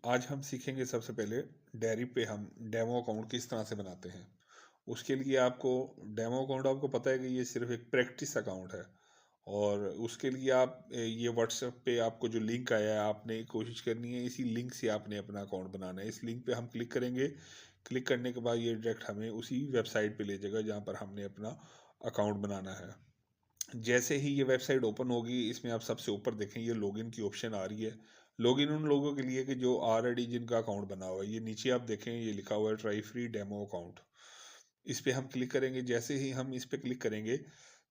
आज हम सीखेंगे सबसे पहले डेयरी पे हम डेमो अकाउंट किस तरह से बनाते हैं। उसके लिए आपको डेमो अकाउंट आपको पता है कि ये सिर्फ एक प्रैक्टिस अकाउंट है। और उसके लिए आप ये व्हाट्सएप पे आपको जो लिंक आया है आपने कोशिश करनी है इसी लिंक से आपने अपना अकाउंट बनाना है। इस लिंक पे हम क्लिक करेंगे। क्लिक करने के बाद ये डायरेक्ट हमें उसी वेबसाइट पे ले जाएगा जहाँ पर हमने अपना अकाउंट बनाना है। जैसे ही ये वेबसाइट ओपन होगी इसमें आप सबसे ऊपर देखें ये लॉगिन की ऑप्शन आ रही है। लॉगिन उन लोगों के लिए कि जो ऑलरेडी जिनका अकाउंट बना हुआ है। ये नीचे आप देखें ये लिखा हुआ है ट्राई फ्री डेमो अकाउंट। इस पे हम क्लिक करेंगे। जैसे ही हम इस पे क्लिक करेंगे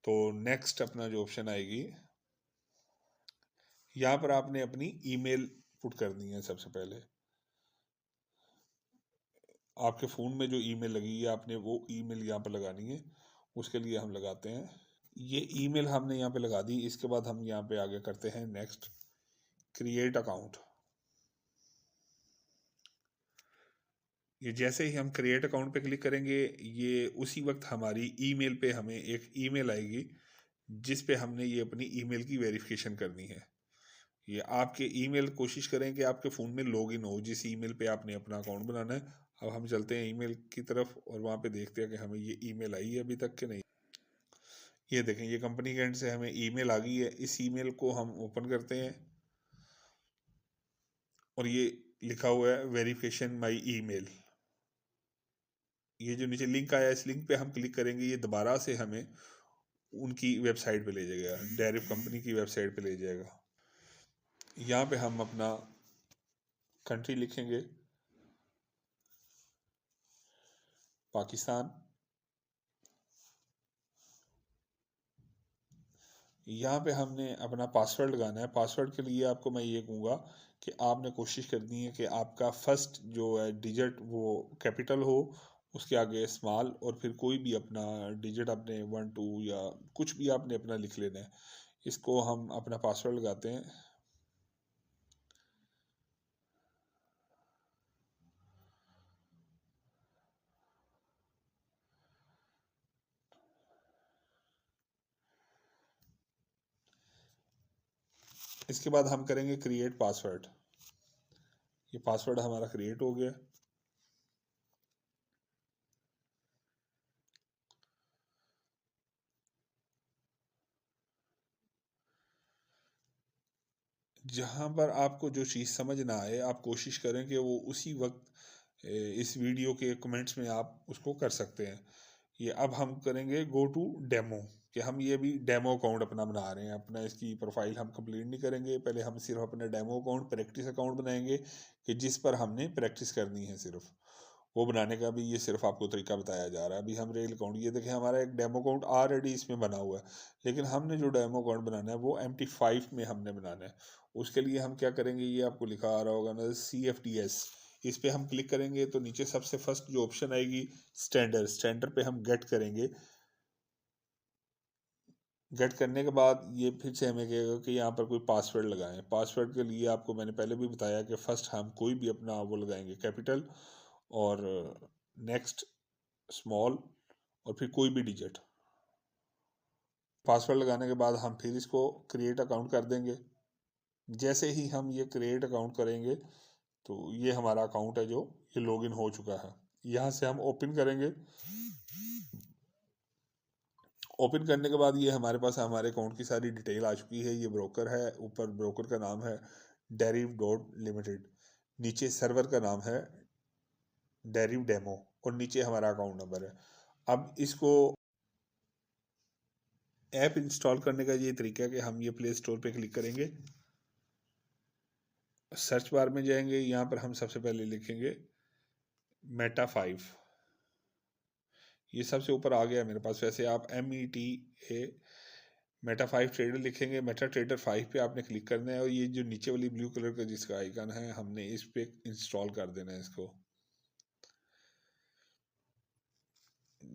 तो नेक्स्ट अपना जो ऑप्शन आएगी यहाँ पर आपने अपनी ईमेल पुट करनी है। सबसे पहले आपके फ़ोन में जो ईमेल लगी है आपने वो ईमेल यहाँ पर लगानी है। उसके लिए हम लगाते हैं ये ईमेल हमने यहाँ पे लगा दी। इसके बाद हम यहाँ पे आगे करते हैं नेक्स्ट क्रिएट अकाउंट। ये जैसे ही हम क्रिएट अकाउंट पे क्लिक करेंगे ये उसी वक्त हमारी ईमेल पे हमें एक ईमेल आएगी जिस पे हमने ये अपनी ईमेल की वेरिफिकेशन करनी है। ये आपके ईमेल कोशिश करें कि आपके फ़ोन में लॉगिन हो जिस ईमेल पे आपने अपना अकाउंट बनाना है। अब हम चलते हैं ईमेल की तरफ और वहाँ पे देखते हैं कि हमें ये ईमेल आई है अभी तक कि नहीं। ये देखें ये कंपनी के एंड से हमें ईमेल आ गई है। इस ईमेल को हम ओपन करते हैं और ये लिखा हुआ है वेरिफिकेशन माई ईमेल। ये जो नीचे लिंक आया इस लिंक पे हम क्लिक करेंगे ये दोबारा से हमें उनकी वेबसाइट पे ले जाएगा। डेरिव कंपनी की वेबसाइट पे ले जाएगा। यहाँ पे हम अपना कंट्री लिखेंगे पाकिस्तान। यहाँ पे हमने अपना पासवर्ड लगाना है। पासवर्ड के लिए आपको मैं ये कहूँगा कि आपने कोशिश करनी है कि आपका फर्स्ट जो है डिजिट वो कैपिटल हो। उसके आगे स्मॉल और फिर कोई भी अपना डिजिट आपने 1 2 या कुछ भी आपने अपना लिख लेना है। इसको हम अपना पासवर्ड लगाते हैं। इसके बाद हम करेंगे क्रिएट पासवर्ड। ये पासवर्ड हमारा क्रिएट हो गया। जहाँ पर आपको जो चीज़ समझ ना आए आप कोशिश करें कि वो उसी वक्त इस वीडियो के कमेंट्स में आप उसको कर सकते हैं। ये अब हम करेंगे गो टू डेमो कि हम ये भी डेमो अकाउंट अपना बना रहे हैं। अपना इसकी प्रोफाइल हम कंप्लीट नहीं करेंगे। पहले हम सिर्फ अपना डेमो अकाउंट प्रैक्टिस अकाउंट बनाएंगे कि जिस पर हमने प्रैक्टिस करनी है सिर्फ वो बनाने का भी ये सिर्फ आपको तरीका बताया जा रहा है। अभी हम रेल अकाउंट ये देखें हमारा एक डेमो अकाउंट ऑलरेडी इसमें बना हुआ है। लेकिन हमने जो डेमो अकाउंट बनाना है वो MT5 में हमने बनाना है। उसके लिए हम क्या करेंगे ये आपको लिखा आ रहा होगा ना CFDS। इस पे हम क्लिक करेंगे तो नीचे सबसे फर्स्ट जो ऑप्शन आएगी स्टैंडर्ड पे हम गेट करेंगे। गेट करने के बाद ये फिर से हमें कहेगा कि यहाँ पर कोई पासवर्ड लगाएं। पासवर्ड के लिए आपको मैंने पहले भी बताया कि फर्स्ट हम कोई भी अपना वो लगाएंगे कैपिटल और नेक्स्ट स्मॉल और फिर कोई भी डिजिट। पासवर्ड लगाने के बाद हम फिर इसको क्रिएट अकाउंट कर देंगे। जैसे ही हम ये क्रिएट अकाउंट करेंगे तो ये हमारा अकाउंट है जो ये लॉगिन हो चुका है। यहाँ से हम ओपन करेंगे। ओपन करने के बाद ये हमारे पास हमारे अकाउंट की सारी डिटेल आ चुकी है। ये ब्रोकर है। ऊपर ब्रोकर का नाम है Deriv.Limited। नीचे सर्वर का नाम है डेरिव डेमो और नीचे हमारा अकाउंट नंबर है। अब इसको ऐप इंस्टॉल करने का ये तरीका है कि हम ये प्ले स्टोर पे क्लिक करेंगे। सर्च बार में जाएंगे। यहाँ पर हम सबसे पहले लिखेंगे मेटा 5। ये सबसे ऊपर आ गया मेरे पास। वैसे आप META मेटा 5 ट्रेडर लिखेंगे। मेटा ट्रेडर 5 पे आपने क्लिक करना है और ये जो नीचे वाली ब्लू कलर का जिसका आइकन है हमने इस पे इंस्टॉल कर देना है इसको।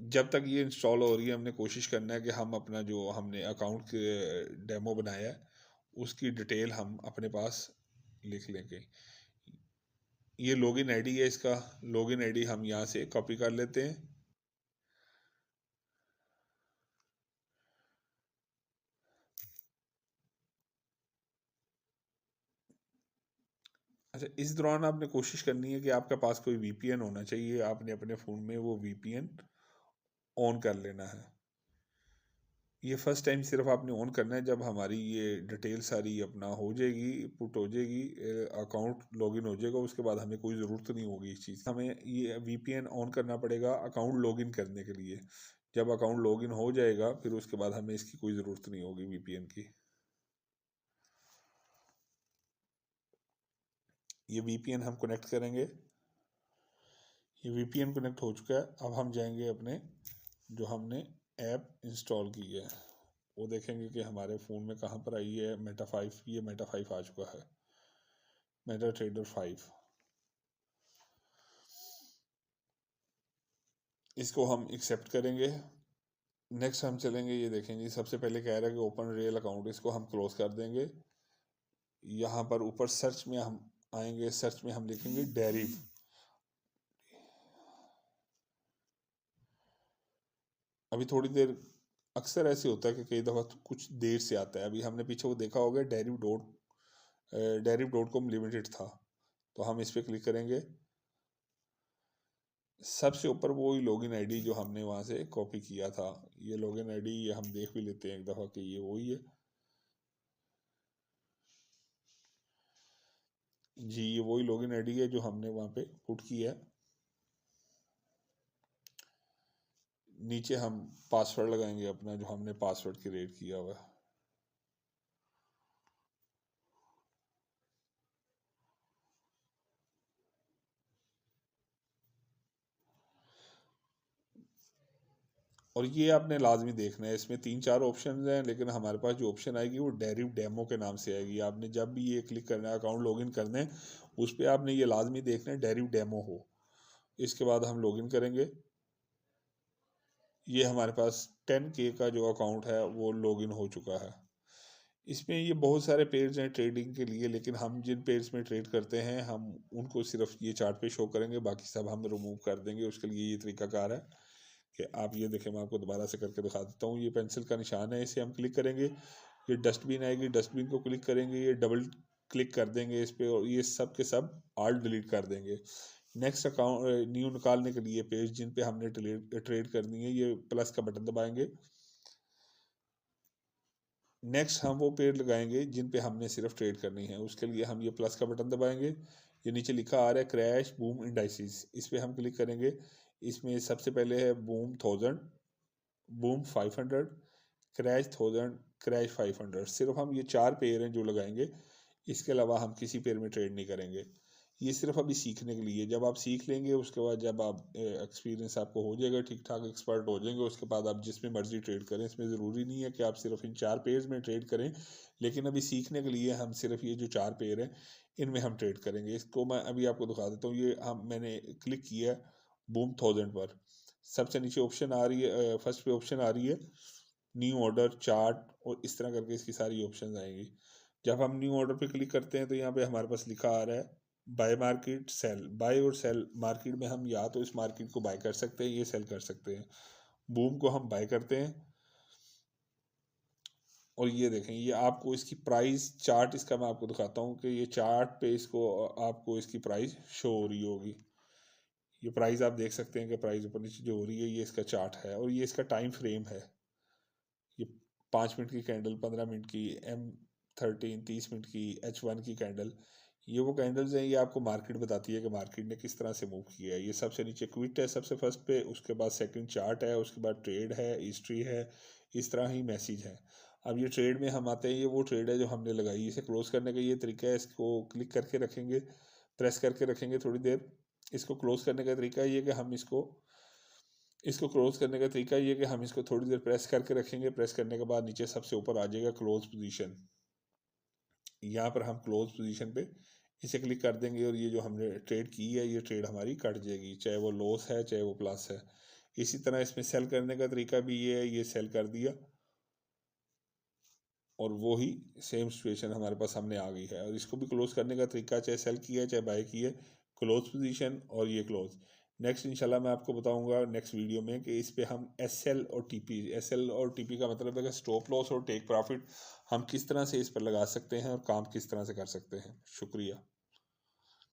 जब तक ये इंस्टॉल हो रही है हमने कोशिश करना है कि हम अपना जो हमने अकाउंट के डेमो बनाया है उसकी डिटेल हम अपने पास लिख लेंगे। ये लॉगिन आईडी है। इसका लॉगिन आईडी हम यहाँ से कॉपी कर लेते हैं। अच्छा, इस दौरान आपने कोशिश करनी है कि आपके पास कोई वीपीएन होना चाहिए। आपने अपने फ़ोन में वो वीपीएन ऑन कर लेना है। ये फर्स्ट टाइम सिर्फ आपने ऑन करना है जब हमारी ये डिटेल सारी अपना हो जाएगी, पुट हो जाएगी, अकाउंट लॉगिन हो जाएगा, उसके बाद हमें कोई ज़रूरत नहीं होगी इस चीज़। हमें ये वीपीएन ऑन करना पड़ेगा अकाउंट लॉगिन करने के लिए। जब अकाउंट लॉगिन हो जाएगा फिर उसके बाद हमें इसकी कोई ज़रूरत नहीं होगी वीपीएन की। ये वीपीएन हम कनेक्ट करेंगे। ये वीपीएन कनेक्ट हो चुका है। अब हम जाएंगे अपने जो हमने ऐप इंस्टॉल की है वो देखेंगे कि हमारे फ़ोन में कहाँ पर आई है। मेटा 5, ये मेटा 5 आ चुका है, मेटा ट्रेडर 5। इसको हम एक्सेप्ट करेंगे। नेक्स्ट हम चलेंगे, ये देखेंगे सबसे पहले कह रहा है कि ओपन रियल अकाउंट, इसको हम क्लोज कर देंगे। यहाँ पर ऊपर सर्च में हम आएंगे, सर्च में हम लिखेंगे डेरिव। अभी थोड़ी देर, अक्सर ऐसे होता है कि कई दफ़ा कुछ देर से आता है। अभी हमने पीछे वो देखा होगा डेरिव.com लिमिटेड था, तो हम इस पर क्लिक करेंगे। सबसे ऊपर वही लॉगिन आईडी जो हमने वहाँ से कॉपी किया था, ये लॉगिन आईडी, ये हम देख भी लेते हैं एक दफ़ा कि ये वही है। जी, ये वही लॉगिन आईडी है जो हमने वहाँ पे पुट किया है। नीचे हम पासवर्ड लगाएंगे अपना, जो हमने पासवर्ड क्रिएट किया हुआ है। और ये आपने लाजमी देखना है, इसमें 3-4 ऑप्शन हैं, लेकिन हमारे पास जो ऑप्शन आएगी वो डेरिव डेमो के नाम से आएगी। आपने जब भी ये क्लिक करना है अकाउंट लॉगिन करने हैं, उस पर आपने ये लाजमी देखना है डेरिव डेमो हो। इसके बाद हम लॉगिन करेंगे। ये हमारे पास 10K का जो अकाउंट है वो लॉगिन हो चुका है। इसमें ये बहुत सारे पेज हैं ट्रेडिंग के लिए, लेकिन हम जिन पेज में ट्रेड करते हैं हम उनको सिर्फ ये चार्ट पे शो करेंगे, बाकी सब हम रिमूव कर देंगे। उसके लिए ये तरीकाकार है कि आप ये देखें, मैं आपको दोबारा से करके दिखा देता हूँ। ये पेंसिल का निशान है, इसे हम क्लिक करेंगे। ये डस्टबिन आएगी, डस्टबिन को क्लिक करेंगे, ये डबल क्लिक कर देंगे इस पर, और ये सब के सब ऑल डिलीट कर देंगे। नेक्स्ट अकाउंट न्यू निकालने के लिए पेज जिन पे हमने ट्रेड करनी है, ये प्लस का बटन दबाएंगे। नेक्स्ट हम वो पेड़ लगाएंगे जिन पे हमने सिर्फ ट्रेड करनी है, उसके लिए हम ये प्लस का बटन दबाएंगे। ये नीचे लिखा आ रहा है क्रैश बूम इंडाइसिस, इस पे हम क्लिक करेंगे। इसमें सबसे पहले है बूम 1000, बूम 500, क्रैश 1000, क्रैश 500। सिर्फ हम ये 4 पेयर हैं जो लगाएंगे, इसके अलावा हम किसी पेयर में ट्रेड नहीं करेंगे। ये सिर्फ अभी सीखने के लिए, जब आप सीख लेंगे उसके बाद जब आप एक्सपीरियंस आपको हो जाएगा, ठीक ठाक एक्सपर्ट हो जाएंगे, उसके बाद आप जिसमें मर्जी ट्रेड करें। इसमें ज़रूरी नहीं है कि आप सिर्फ इन 4 पेयर्स में ट्रेड करें, लेकिन अभी सीखने के लिए हम सिर्फ ये जो 4 पेयर हैं इनमें हम ट्रेड करेंगे। इसको मैं अभी आपको दिखा देता हूँ। ये मैंने क्लिक किया है बूम 1000 पर। सबसे नीचे ऑप्शन आ रही है, फर्स्ट पे ऑप्शन आ रही है न्यू ऑर्डर, चार्ट, और इस तरह करके इसकी सारी ऑप्शन आएंगी। जब हम न्यू ऑर्डर पे क्लिक करते हैं तो यहाँ पे हमारे पास लिखा आ रहा है बाय मार्केट सेल। बाय और सेल मार्केट में हम या तो इस मार्केट को बाय कर सकते हैं, ये सेल कर सकते हैं। बूम को हम बाय करते हैं, और ये देखें, ये आपको इसकी प्राइस चार्ट, इसका मैं आपको दिखाता हूँ कि ये चार्ट पे इसको आपको इसकी प्राइस शो हो रही होगी। ये प्राइस आप देख सकते हैं कि प्राइस ऊपर नीचे जो हो रही है, ये इसका चार्ट है, और ये इसका टाइम फ्रेम है। ये 5 मिनट की कैंडल, 15 मिनट की, M13 30 मिनट की, H1 की कैंडल, ये वो कैंडल्स हैं। ये आपको मार्केट बताती है कि मार्केट ने किस तरह से मूव किया है। ये सबसे नीचे क्विट है सबसे फर्स्ट पे, उसके बाद सेकंड चार्ट है, उसके बाद ट्रेड है, हिस्ट्री है, इस तरह ही मैसेज है। अब ये ट्रेड में हम आते हैं, ये वो ट्रेड है जो हमने लगाई। इसे क्लोज करने का ये तरीका है, इसको क्लिक करके रखेंगे, प्रेस करके रखेंगे थोड़ी देर। इसको क्लोज करने का तरीका ये कि हम इसको क्लोज करने का तरीका ये कि हम इसको थोड़ी देर प्रेस करके रखेंगे। प्रेस करने के बाद नीचे सबसे ऊपर आ जाएगा क्लोज पोजीशन, यहाँ पर हम क्लोज पोजीशन पे इसे क्लिक कर देंगे, और ये जो हमने ट्रेड की है ये ट्रेड हमारी कट जाएगी, चाहे वो लॉस है चाहे वो प्लस है। इसी तरह इसमें सेल करने का तरीका भी ये है, ये सेल कर दिया, और वो ही सेम सिचुएशन हमारे पास सामने आ गई है। और इसको भी क्लोज करने का तरीका, चाहे सेल किया चाहे बाय किया, क्लोज पोजीशन और ये क्लोज। नेक्स्ट इंशाल्लाह मैं आपको बताऊंगा नेक्स्ट वीडियो में कि इस पे हम एस एल और टीपी का मतलब है कि स्टॉप लॉस और टेक प्रॉफिट हम किस तरह से इस पर लगा सकते हैं और काम किस तरह से कर सकते हैं। शुक्रिया।